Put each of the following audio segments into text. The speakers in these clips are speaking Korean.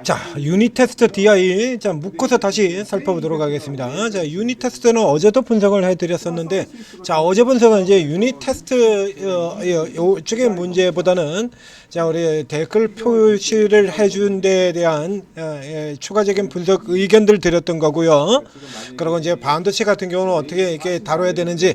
자, 유닛 테스트 DI 자 묶어서 다시 살펴보도록 하겠습니다. 자, 유닛 테스트는 어제도 분석을 해드렸었는데, 자 어제 분석은 이제 유닛 테스트 쪽의 문제보다는 자 우리 댓글 표시를 해준 데에 대한 추가적인 분석 의견들 드렸던 거고요. 그리고 이제 반도체 같은 경우는 어떻게 이렇게 다뤄야 되는지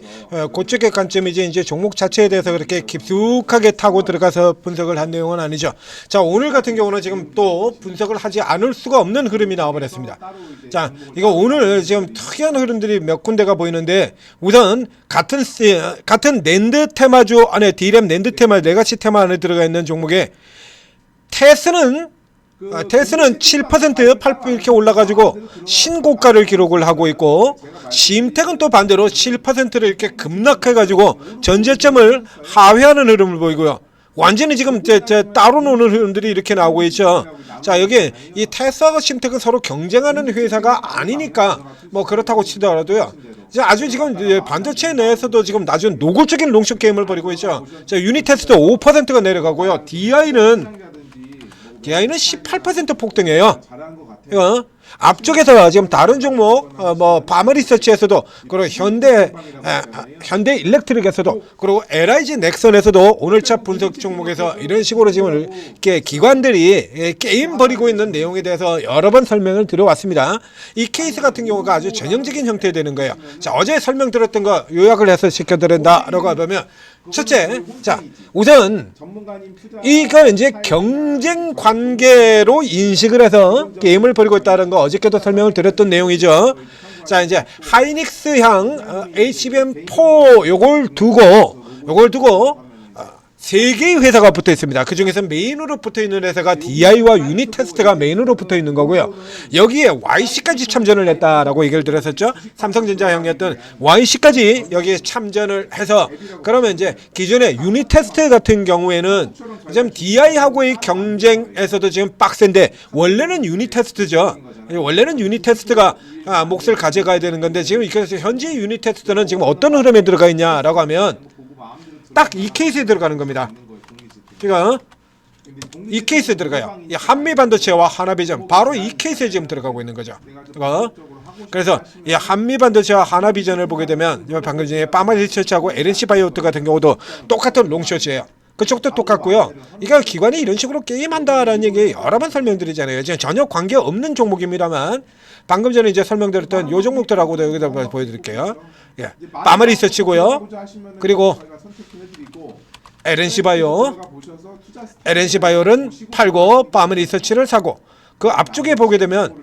그쪽의 관점이지 이제 종목 자체에 대해서 그렇게 깊숙하게 타고 들어가서 분석을 한 내용은 아니죠. 자, 오늘 같은 경우는 지금 또 분석을 하지 않을 수가 없는 흐름이 나와버렸습니다. 자, 이거 오늘 지금 특이한 흐름들이 몇 군데가 보이는데, 우선 같은 낸드 테마주 안에 D램 낸드 테마 레가시 테마 안에 들어가 있는 종목에 테스는 7%, 8% 이렇게 올라가지고 신고가를 기록을 하고 있고, 심택은 또 반대로 7%를 이렇게 급락해가지고 전제점을 하회하는 흐름을 보이고요. 완전히 지금 따로 노는 흐름들이 이렇게 나오고 있죠. 자, 여기 이 테스와 심택은 서로 경쟁하는 회사가 아니니까 뭐 그렇다고 치더라도요. 이제 아주 지금 반도체 내에서도 지금 아주 노골적인 롱숏 게임을 벌이고 있죠. 자, 유닛 테스트 5%가 내려가고요. DI는 18% 폭등해요. 이거 앞쪽에서 지금 다른 종목 뭐 바머리서치에서도, 그리고 현대 일렉트릭에서도, 그리고 LIG 넥선에서도 오늘차 분석 종목에서 이런 식으로 지금 이렇게 기관들이 게임 벌이고 있는 내용에 대해서 여러 번 설명을 드려왔습니다. 이 케이스 같은 경우가 아주 전형적인 형태 되는 거예요. 자, 어제 설명드렸던 거 요약을 해서 시켜드린다라고 하면, 첫째, 자 우선 이거 이제 경쟁 관계로 인식을 해서 게임을 벌이고 있다는 거 어저께도 설명을 드렸던 내용이죠. 자, 이제 하이닉스향 HBM4 요걸 두고 세 개의 회사가 붙어 있습니다. 그 중에서 메인으로 붙어 있는 회사가 DI와 유닛 테스트가 메인으로 붙어 있는 거고요. 여기에 YC까지 참전을 했다라고 얘기를 드렸었죠. 삼성전자형이었던 YC까지 여기에 참전을 해서, 그러면 이제 기존의 유닛 테스트 같은 경우에는 지금 DI하고의 경쟁에서도 지금 빡센데, 원래는 유닛 테스트죠. 원래는 유닛 테스트가 몫을 가져가야 되는 건데, 지금 현재 유닛 테스트는 지금 어떤 흐름에 들어가 있냐라고 하면 딱 이 케이스에 들어가는 겁니다. 그러니까 이 케이스에 들어가요. 이 한미반도체와 하나비전, 바로 이 케이스에 지금 들어가고 있는 거죠. 그래서 이 한미반도체와 하나비전을 보게 되면 방금 전에 파마리서치하고 LNC바이오트 같은 경우도 똑같은 롱숏이에요. 그쪽도 똑같고요. 이거 기관이 이런 식으로 게임한다라는 얘기 여러 번 설명드리잖아요. 전혀 관계 없는 종목입니다만, 방금 전에 이제 설명드렸던 요 종목들하고도 여기다 보여드릴게요. 예, 파마리서치고요. 그리고 LNC바이오는 팔고 파마리서치를 사고, 그 앞쪽에 보게 되면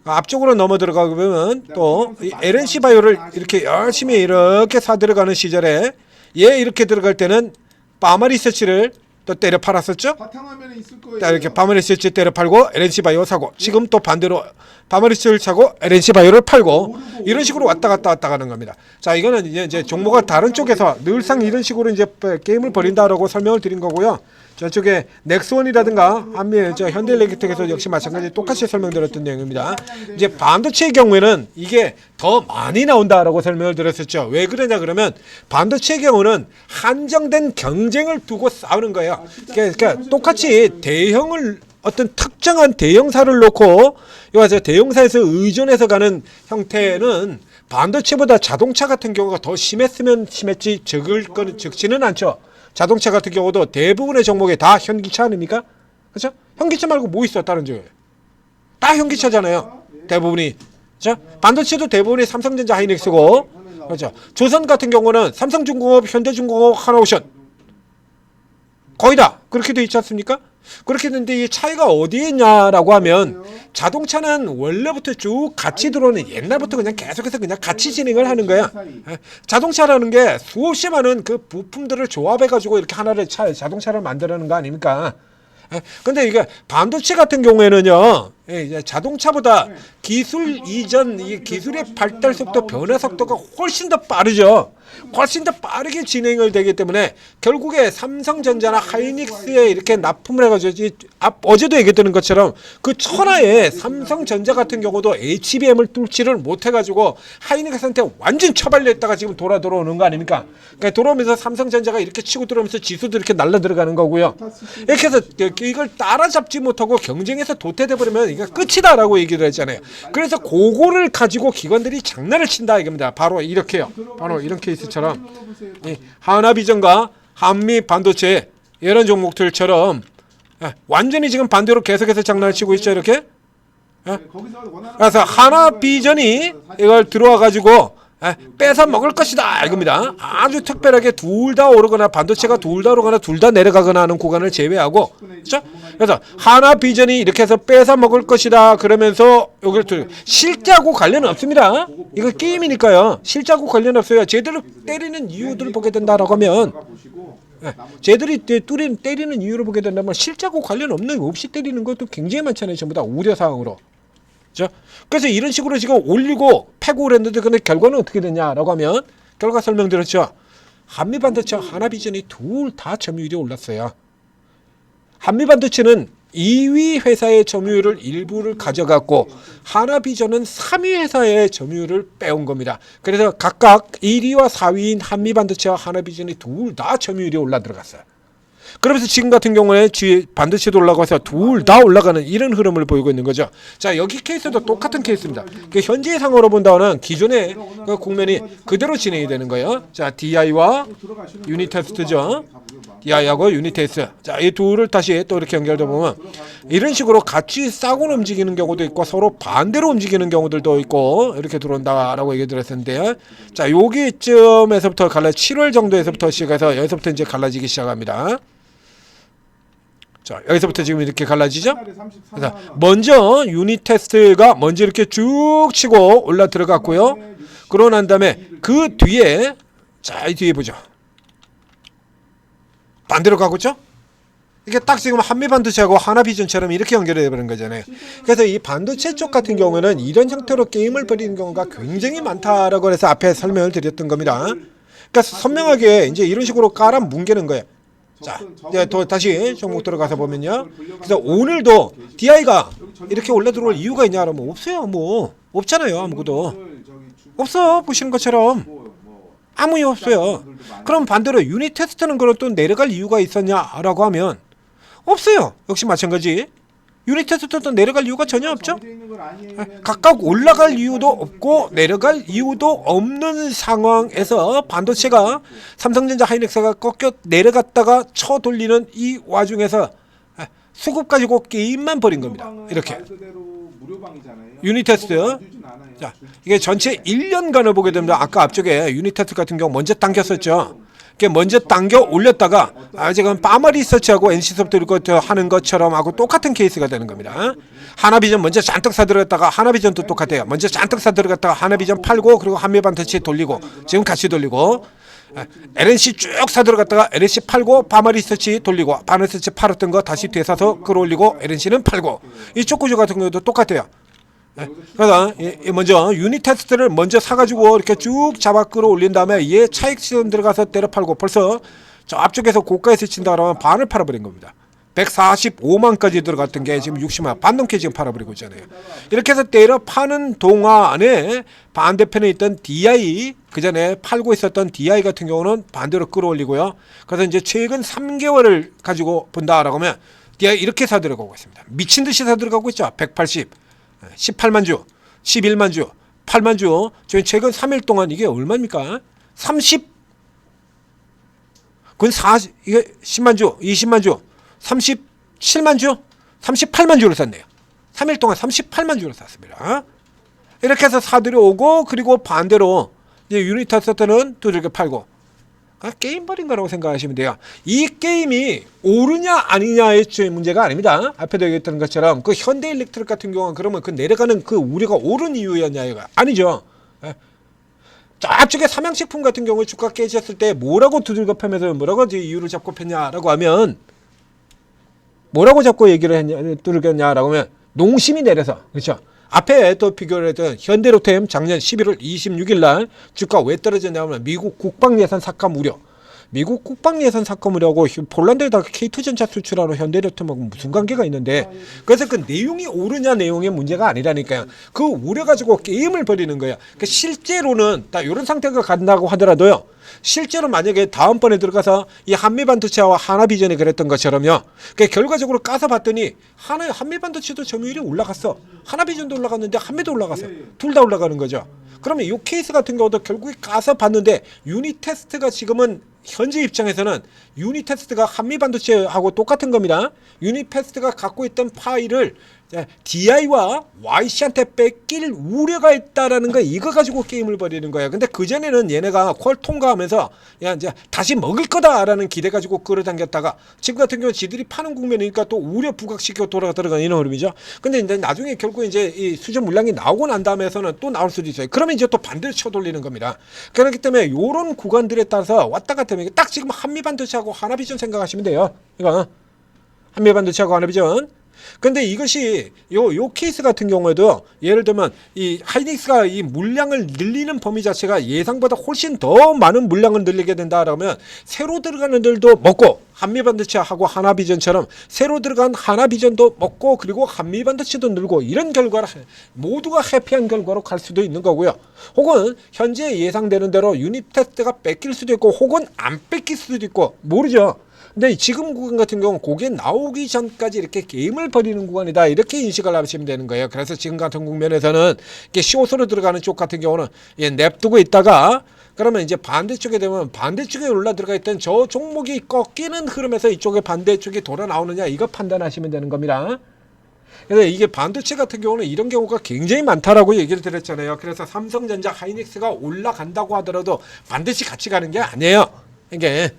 앞쪽으로 넘어 들어가면 또 LNC바이오를 이렇게 열심히 이렇게 사 들어가는 시절에 얘 이렇게 들어갈 때는 파마리서치를 또 때려 팔았었죠. 이렇게 파마리서치 때려 팔고 LNC바이오 사고, 지금 또 반대로 파마리서치를 사고 LNC바이오를 팔고, 이런 식으로 왔다 갔다 가는 겁니다. 자, 이거는 이제 종목과 다른 쪽에서 늘상 이런 식으로 이제 게임을 벌인다라고 설명을 드린 거고요. 저쪽에 넥스원이라든가 현대일렉트릭에서 역시 마찬가지 똑같이 설명드렸던 내용입니다. 이제 반도체의 경우에는 이게 더 많이 나온다라고 설명을 드렸었죠. 왜 그러냐 그러면, 반도체의 경우는 한정된 경쟁을 두고 싸우는 거예요. 그러니까 똑같이 대형을 어떤 특정한 대형사를 놓고 여기서 대형사에서 의존해서 가는 형태는 반도체보다 자동차 같은 경우가 더 심했으면 심했지 적지는 않죠. 자동차 같은 경우도 대부분의 종목에 다 현기차 아닙니까? 그렇죠? 현기차 말고 뭐 있어 다른 쪽에? 다 현기차잖아요. 대부분이. 그렇죠? 반도체도 대부분이 삼성전자 하이닉스고, 그렇죠? 조선 같은 경우는 삼성중공업, 현대중공업, 하나오션 거의 다 그렇게 돼 있지 않습니까? 그렇게 되는데 이 차이가 어디에 있냐라고 하면, 자동차는 원래부터 쭉 같이 들어오는, 옛날부터 그냥 계속해서 그냥 같이 진행을 하는 거야. 자동차라는 게 수없이 많은 그 부품들을 조합해가지고 이렇게 하나를 자동차를 만들어내는 거 아닙니까? 근데 이게 반도체 같은 경우에는요, 자동차보다 기술 이전, 이 기술의 발달 속도, 변화 속도가 훨씬 더 빠르죠. 훨씬 더 빠르게 진행을 되기 때문에 결국에 삼성전자나 하이닉스에 이렇게 납품을 해가지고 어제도 얘기했던 것처럼 그 천하에 삼성전자 같은 경우도 HBM을 뚫지를 못해가지고 하이닉스한테 완전 처발렸다가 지금 돌아오는 거 아닙니까? 그러니까 돌아오면서 삼성전자가 이렇게 치고 들어오면서 지수도 이렇게 날라 들어가는 거고요. 이렇게 해서 이걸 따라잡지 못하고 경쟁에서 도태돼 버리면 이게 끝이다라고 얘기를 했잖아요. 그래서 그거를 가지고 기관들이 장난을 친다 이겁니다. 바로 이렇게요. 바로 이런 케이스처럼 이 하나비전과 한미 반도체 이런 종목들처럼 완전히 지금 반대로 계속해서 장난을 치고 있죠. 이렇게. 그래서 하나비전이 이걸 들어와 가지고 뺏어 먹을 것이다 이겁니다. 아주 특별하게 둘 다 오르거나 반도체가 둘 다 오르거나 둘 다 내려가거나 하는 구간을 제외하고, 그렇죠? 그래서 하나비전이 이렇게 해서 뺏어 먹을 것이다 그러면서 여기를 실제하고 관련 없습니다. 이거 게임이니까요. 실제하고 관련 없어요. 제대로 때리는 이유들을 보게 된다라고 하면, 쟤들이 때리는 이유를 보게 된다면 실제하고 관련 없이 때리는 것도 굉장히 많잖아요. 전부 다 우려 사항으로. 그렇죠? 그래서 이런 식으로 지금 올리고 패고 그랬는데 근데 결과는 어떻게 되냐라고 하면 결과 설명드렸죠. 한미반도체와 하나비전이 둘 다 점유율이 올랐어요. 한미반도체는 2위 회사의 점유율을 일부를 가져갔고 하나비전은 3위 회사의 점유율을 빼온 겁니다. 그래서 각각 1위와 4위인 한미반도체와 하나비전이 둘 다 점유율이 올라 들어갔어요. 그러면서 지금 같은 경우에 반도체도 올라가서 둘 다 올라가는 이런 흐름을 보이고 있는 거죠. 자, 여기 케이스도 똑같은 케이스입니다. 현재 상으로 본다면 기존의 그 국면이 그대로 진행이 되는 거예요. 자, DI와 유닛 테스트죠. DI하고 유닛 테스트. 자, 이 둘을 다시 또 이렇게 연결돼 보면 이런 식으로 같이 싸고 움직이는 경우도 있고 서로 반대로 움직이는 경우들도 있고 이렇게 들어온다라고 얘기 드렸었는데, 자, 여기쯤에서부터 7월 정도에서부터 시작해서 여기서부터 이제 갈라지기 시작합니다. 자, 여기서부터 지금 이렇게 갈라지죠? 그래서 먼저 유닛 테스트가 먼저 이렇게 쭉 치고 올라 들어갔고요. 그러고 난 다음에 그 뒤에, 자, 이 뒤에 보죠. 반대로 가고 있죠? 이게 딱 지금 한미반도체하고 하나비전처럼 이렇게 연결해 버린 거잖아요. 그래서 이 반도체 쪽 같은 경우는 이런 형태로 게임을 벌이는 경우가 굉장히 많다라고 해서 앞에 설명을 드렸던 겁니다. 그러니까 선명하게 이제 이런 식으로 깔아 뭉개는 거예요. 자, 이제 또 다시 종목 들어가서 보면요. 그래서 오늘도 DI가 이렇게 올라 들어올 이유가 있냐 그러면 없어요. 뭐 없잖아요. 아무것도 없어. 보시는 것처럼 아무 이유 없어요. 그럼 반대로 유닛 테스트는 그럼 또 내려갈 이유가 있었냐라고 하면 없어요. 역시 마찬가지. 유닛 테스트도 내려갈 이유가 전혀 없죠. 각각 올라갈 이유도 없고 내려갈 이유도 없는 상황에서 반도체가 삼성전자 하이닉스가 꺾여 내려갔다가 쳐 돌리는 이 와중에서 수급 가지고 게임만 벌인 겁니다. 이렇게 유닛 테스트. 자, 이게 전체 1년간을 보게 됩니다. 아까 앞쪽에 유닛 테스트 같은 경우 먼저 당겼었죠. 이게 먼저 당겨 올렸다가 지금 파머 리서치하고 NC소프트 이렇게 하는 것처럼 하고 똑같은 케이스가 되는 겁니다. 하나비전 먼저 잔뜩 사들어갔다가 하나비전도 똑같아요. 먼저 잔뜩 사들어갔다가 하나비전 팔고 그리고 한미반도체 돌리고 지금 같이 돌리고 LNC 쭉 사들어갔다가 LNC 팔고 파머 리서치 돌리고 파머 리서치 팔았던 거 다시 되사서 끌어올리고 LNC는 팔고 이쪽 구조 같은 경우도 똑같아요. 그래서 먼저 유닛 테스트를 먼저 사가지고 이렇게 쭉 잡아 끌어올린 다음에 얘 차익 시선 들어가서 때려 팔고 벌써 저 앞쪽에서 고가에서 친다 그러면 반을 팔아버린 겁니다. 145만까지 들어갔던 게 지금 60만 반 넘게 지금 팔아버리고 있잖아요. 이렇게 해서 때려 파는 동안에 반대편에 있던 DI 그 전에 팔고 있었던 DI 같은 경우는 반대로 끌어올리고요. 그래서 이제 최근 3개월을 가지고 본다라고 하면 DI 이렇게 사들어가고 있습니다. 미친 듯이 사들어가고 있죠. 180 18만 주, 11만 주, 8만 주. 저희 최근 3일 동안 이게 얼마입니까? 30. 그건 40. 이게 10만 주, 20만 주, 37만 주, 38만 주를 샀네요. 3일 동안 38만 주를 샀습니다. 이렇게 해서 사들여오고 그리고 반대로 이제 유닛 테스트는 두들겨 팔고 게임 벌인 거라고 생각하시면 돼요. 이 게임이 오르냐 아니냐의 문제가 아닙니다. 앞에도 얘기했던 것처럼 그 현대일렉트릭 같은 경우는 그러면 그 내려가는 그 우려가 오른 이유였냐가 아니죠. 저쪽에 삼양식품 같은 경우에 주가 깨졌을 때 뭐라고 두들겨 패면서 뭐라고 이유를 잡고 폈냐라고 하면 뭐라고 잡고 얘기를 했냐 두들겼냐라고 하면 농심이 내려서 그렇죠. 앞에 또 비교를 했던 현대로템 작년 11월 26일 날 주가 왜 떨어졌냐면 미국 국방 예산 삭감 우려. 미국 국방 예산 삭감 우려하고 폴란드에다가 K2 전차 수출하는 현대로템하고 무슨 관계가 있는데, 그래서 그 내용이 옳으냐 내용의 문제가 아니라니까요. 그 우려 가지고 게임을 벌이는 거야. 그러니까 실제로는 딱 이런 상태가 간다고 하더라도요. 실제로 만약에 다음번에 들어가서 이 한미반도체와 하나비전이 그랬던 것처럼요. 그러니까 결과적으로 까서 봤더니 한미반도체도 점유율이 올라갔어. 하나비전도 올라갔는데 한미도 올라갔어. 둘 다 올라가는 거죠. 그러면 이 케이스 같은 경우도 결국에 까서 봤는데 유닛 테스트가 지금은 현재 입장에서는 유닛 테스트가 한미반도체하고 똑같은 겁니다. 유닛 테스트가 갖고 있던 파일을 DI와 YC한테 뺏길 우려가 있다라는 거, 이거 가지고 게임을 벌이는 거예요. 근데 그전에는 얘네가 콜 통과하면서 야 이제 다시 먹을 거다라는 기대 가지고 끌어당겼다가 지금 같은 경우 지들이 파는 국면이니까 또 우려 부각시키고 돌아가는 이런 흐름이죠. 근데 이제 나중에 결국 이제 이 수저 물량이 나오고 난 다음에서는 또 나올 수도 있어요. 그러면 이제 또 반대로 쳐돌리는 겁니다. 그렇기 때문에 이런 구간들에 따라서 왔다 갔다 하면 딱 지금 한미반도체하고 하나비전 생각하시면 돼요. 이거 한미반도체하고 하나비전. 근데 이것이 요 케이스 같은 경우에도 예를 들면 이 하이닉스가 이 물량을 늘리는 범위 자체가 예상보다 훨씬 더 많은 물량을 늘리게 된다라면 새로 들어가는 들도 먹고, 한미반도체하고 하나비전처럼 새로 들어간 하나비전도 먹고 그리고 한미반도체도 늘고, 이런 결과를 모두가 해피한 결과로 갈 수도 있는 거고요. 혹은 현재 예상되는 대로 유닛 테스트가 뺏길 수도 있고 혹은 안 뺏길 수도 있고 모르죠. 근데 지금 구간 같은 경우는 고개 나오기 전까지 이렇게 게임을 벌이는 구간이다, 이렇게 인식을 하시면 되는 거예요. 그래서 지금 같은 국면에서는 이렇게 숏으로 들어가는 쪽 같은 경우는 냅두고 있다가 그러면 이제 반대쪽에 되면 반대쪽에 올라 들어가 있던 저 종목이 꺾이는 흐름에서 이쪽에 반대쪽이 돌아 나오느냐, 이거 판단하시면 되는 겁니다. 그래서 이게 반도체 같은 경우는 이런 경우가 굉장히 많다라고 얘기를 드렸잖아요. 그래서 삼성전자, 하이닉스가 올라간다고 하더라도 반드시 같이 가는 게 아니에요. 이게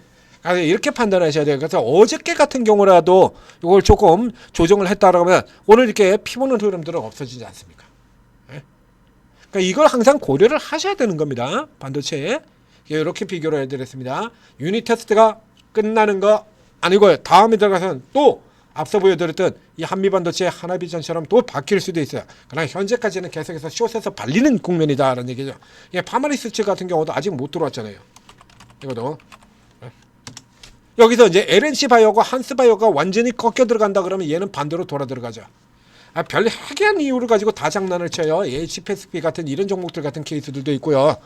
이렇게 판단하셔야 돼요. 그래서 어저께 같은 경우라도 이걸 조금 조정을 했다라고 하면 오늘 이렇게 피보는 흐름들은 없어지지 않습니까? 그러니까 이걸 항상 고려를 하셔야 되는 겁니다. 반도체. 이렇게 비교를 해드렸습니다. 유닛 테스트가 끝나는 거 아니고요. 다음에 들어가서는 또 앞서 보여드렸던 이 한미반도체 하나비전처럼 또 바뀔 수도 있어요. 그러나 현재까지는 계속해서 숏에서 발리는 국면이다라는 얘기죠. 파마리스치 같은 경우도 아직 못 들어왔잖아요. 이것도. 여기서 이제 LNC 바이오가 한스 바이오가 완전히 꺾여 들어간다 그러면 얘는 반대로 돌아 들어가죠. 별 해괴한 이유를 가지고 다 장난을 쳐요. HPSP 같은 이런 종목들 같은 케이스들도 있고요.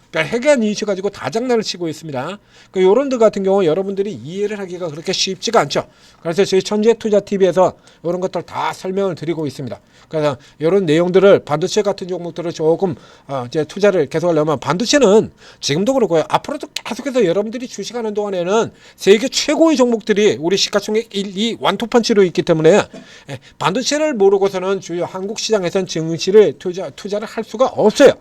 별 해괴한 이유 가지고 다 장난을 치고 있습니다. 요런들 같은 경우 여러분들이 이해를 하기가 그렇게 쉽지가 않죠. 그래서 저희 천재투자TV에서 이런 것들 다 설명을 드리고 있습니다. 그래서 이런 내용들을 반도체 같은 종목들을 조금 이제 투자를 계속하려면, 반도체는 지금도 그렇고요. 앞으로도 계속해서 여러분들이 주식하는 동안에는 세계 최고의 종목들이 우리 시가총액 1, 2 완투펀치로 있기 때문에 반도체를 모르고서는 주요 한국 시장에선 증시를 투자를 할 수가 없어요.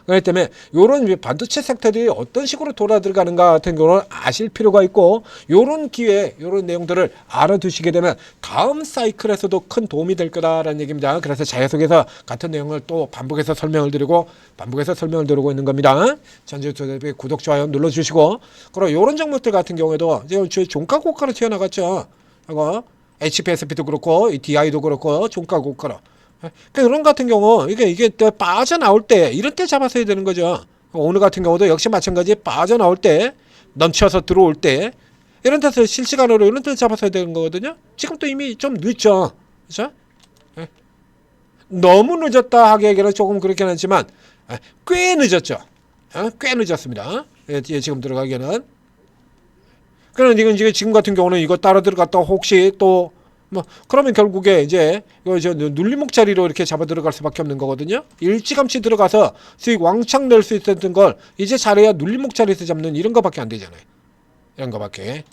그렇기 때문에 이런 반도체 섹터들이 어떤 식으로 돌아 들어가는가 같은 경우는 아실 필요가 있고, 이런 기회, 이런 내용들을 알아두시게 되면 다음 사이클에서도 큰 도움이 될 거다라는 얘기입니다. 그래서 계속해서 같은 내용을 또 반복해서 설명을 드리고 있는 겁니다. 전주투자TV 구독, 좋아요 눌러주시고, 그리고 이런 종목들 같은 경우에도 이제 종가 고가로 튀어나갔죠. 하고 HPSP도 그렇고 DI도 그렇고 종가 고가로. 그런 같은 경우 이게 빠져나올 때 이런 때 잡았어야 되는 거죠. 오늘 같은 경우도 역시 마찬가지, 빠져나올 때 넘쳐서 들어올 때 이런 데서 실시간으로 이런 때 잡았어야 되는 거거든요. 지금 또 이미 좀 늦죠. 그렇죠? 너무 늦었다 하기에는 조금 그렇긴 하지만 꽤 늦었죠. 꽤 늦었습니다. 지금 들어가기에는. 그러나 이건 지금 같은 경우는 이거 따라 들어갔다 혹시 또 그러면 결국에 이제 눌림목 자리로 이렇게 잡아 들어갈 수밖에 없는 거거든요. 일찌감치 들어가서 수익 왕창 낼 수 있었던 걸 이제 잘해야 눌림목 자리에서 잡는 이런 거밖에 안 되잖아요. 이런 거밖에.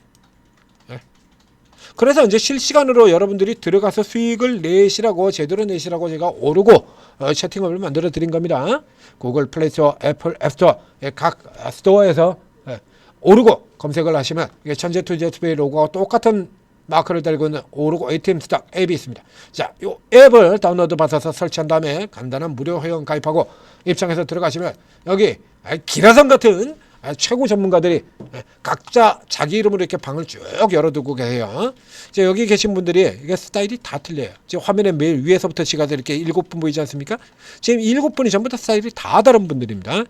그래서 이제 실시간으로 여러분들이 들어가서 수익을 내시라고, 제대로 내시라고 제가 오르고 채팅업을 만들어 드린 겁니다. 구글 플레이스토어, 애플 앱스토어 각 스토어에서 오르고 검색을 하시면 천재투자TV 로고와 똑같은 마크를 달고 있는 오르고 ATM 스탁 앱이 있습니다. 자, 이 앱을 다운로드 받아서 설치한 다음에 간단한 무료 회원 가입하고 입장해서 들어가시면 여기 기라성 같은 최고 전문가들이 각자 자기 이름으로 이렇게 방을 쭉 열어두고 계세요. 이제 여기 계신 분들이 이게 스타일이 다 틀려요. 지금 화면에 매일 위에서부터 지가 이렇게 7분 보이지 않습니까? 지금 7분이 전부 다 스타일이 다 다른 분들입니다.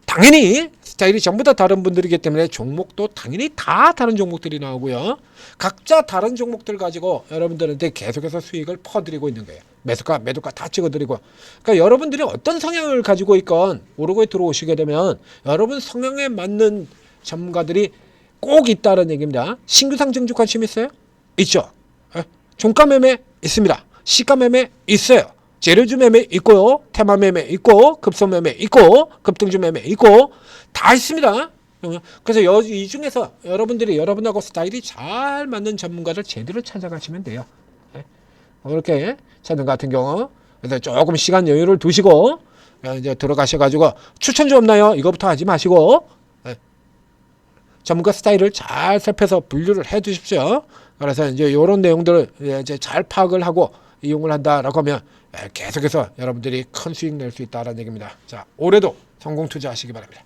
당연히 스타일이 전부 다 다른 분들이기 때문에 종목도 당연히 다 다른 종목들이 나오고요. 각자 다른 종목들 가지고 여러분들한테 계속해서 수익을 퍼드리고 있는 거예요. 매수가, 매도가 다 찍어드리고. 그러니까 여러분들이 어떤 성향을 가지고 있건 오르고에 들어오시게 되면 여러분 성향에 맞는 전문가들이 꼭 있다는 얘기입니다. 신규 상증주 관심 있어요? 있죠. 종가 매매 있습니다. 시가 매매 있어요. 재료주 매매 있고요. 테마 매매 있고, 급소 매매 있고, 급등주 매매 있고, 다 있습니다. 그래서 이 중에서 여러분들이 여러분하고 스타일이 잘 맞는 전문가를 제대로 찾아가시면 돼요. 이렇게 찾는 같은 경우, 그래서 조금 시간 여유를 두시고 이제 들어가셔가지고 추천주 없나요? 이거부터 하지 마시고 전문가 스타일을 잘 살펴서 분류를 해두십시오. 그래서 이제 이런 내용들을 이제 잘 파악을 하고 이용을 한다라고 하면 계속해서 여러분들이 큰 수익 낼 수 있다는 얘기입니다. 자, 올해도 성공 투자하시기 바랍니다.